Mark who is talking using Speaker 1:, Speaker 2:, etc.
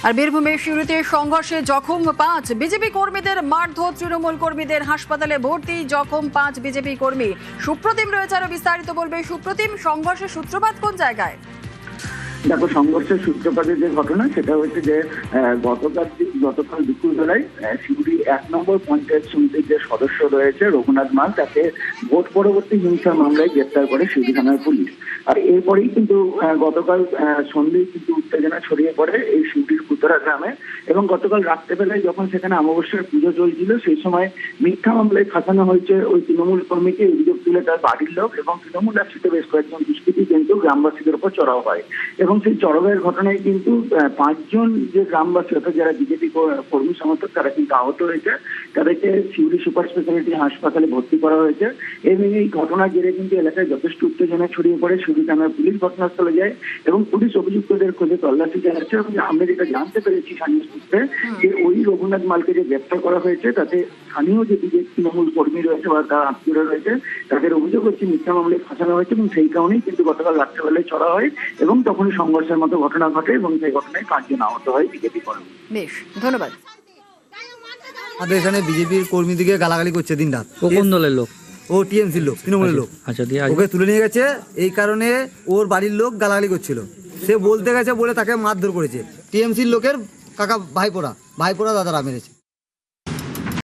Speaker 1: আর বীরভূমের সিউড়িতে সংঘর্ষে জখম 5 বিজেপি কর্মীদের মারধর, তৃণমূল কর্মীদের হাসপাতালে ভর্তি, জখম 5 বিজেপি কর্মী। সুপ্রতিম রয়েছে, আরো বিস্তারিত বলবে। সুপ্রতিম, সংঘর্ষের সূত্রপাত কোন জায়গায়?
Speaker 2: দেখো, সংঘর্ষের সূত্রপাতের যে ঘটনা সেটা হচ্ছে যে গতকাল দুপুরবেলায় সিউড়ি 1 নম্বর পঞ্চায়েত সমিতির যে সদস্য রয়েছে রঘুনাথ মাল, তাকে ভোট পরবর্তী হিংসা মামলায় গ্রেপ্তার করে সিউড়ি থানার পুলিশ। আর এরপরেই কিন্তু গতকাল সন্ধ্যেই কিন্তু উত্তেজনা ছড়িয়ে পড়ে এই সিউড়ির কুতরা গ্রামে। এবং গতকাল রাত্রেবেলায় যখন সেখানে অমাবস্যার পুজো চলছিল, সেই সময় মিথ্যা মামলায় ফাঁসানো হয়েছে ওই তৃণমূল কর্মীকে। অভিযোগ তুলে তার বাড়ির লোক এবং তৃণমূল আশ্রিত বেশ কয়েকজন দুষ্কৃতী কিন্তু গ্রামবাসীদের উপর চড়াও হয়। এবং সেই চড়াওয়ের ঘটনায় কিন্তু 5 জন যে গ্রামবাসী, অর্থাৎ যারা বিজেপি কর্মী সমর্থক, তারা কিন্তু আহত হয়েছে। তাদেরকে সিউড়ি সুপার স্পেশালিটি হাসপাতালে ভর্তি করা হয়েছে। এবং এই ঘটনার জেরে কিন্তু এলাকায় যথেষ্ট উত্তেজনা ছড়িয়ে পড়ে। সিউড়ি থানার পুলিশ ঘটনাস্থলে যায় এবং পুলিশ অভিযুক্তদের খোঁজে তল্লাশি চালাচ্ছে। এবং আমরা যেটা জানতে পেরেছি স্থানীয় সূত্রে, যে ওই রঘুনাথ মালকে যে গ্রেপ্তার করা হয়েছে, তাতে স্থানীয় যে বিজেপি তৃণমূল কর্মী রয়েছে বা তার আত্মীয়রা রয়েছে, তাদের অভিযোগ হচ্ছে মিথ্যা মামলায় ফাঁসানো হয়েছে। এবং সেই কারণেই কিন্তু গতকাল রাত্রেবেলায় চড়া হয় এবং তখনই সংঘর্ষের মতো ঘটনা ঘটে এবং সেই ঘটনায় 5 জন আহত হয় বিজেপি কর্মী।
Speaker 1: বেশ, ধন্যবাদ।
Speaker 3: আমাদের এখানে বিজেপির কর্মীদিকে গালাগালি করছে দিন রাত।
Speaker 4: ও কোন দলের লোক?
Speaker 3: ও টিএমসির লোক, তৃণমূলের লোক।
Speaker 4: আচ্ছা, দিয়ে
Speaker 3: ওকে তুলে নিয়ে গেছে, এই কারণে ওর বাড়ির লোক গালাগালি করছিল। সে বলতে গেছে বলে তাকে মারধর করেছে। টিএমসির লোকের কাকা ভাইপোরা দাদারা মেরেছে।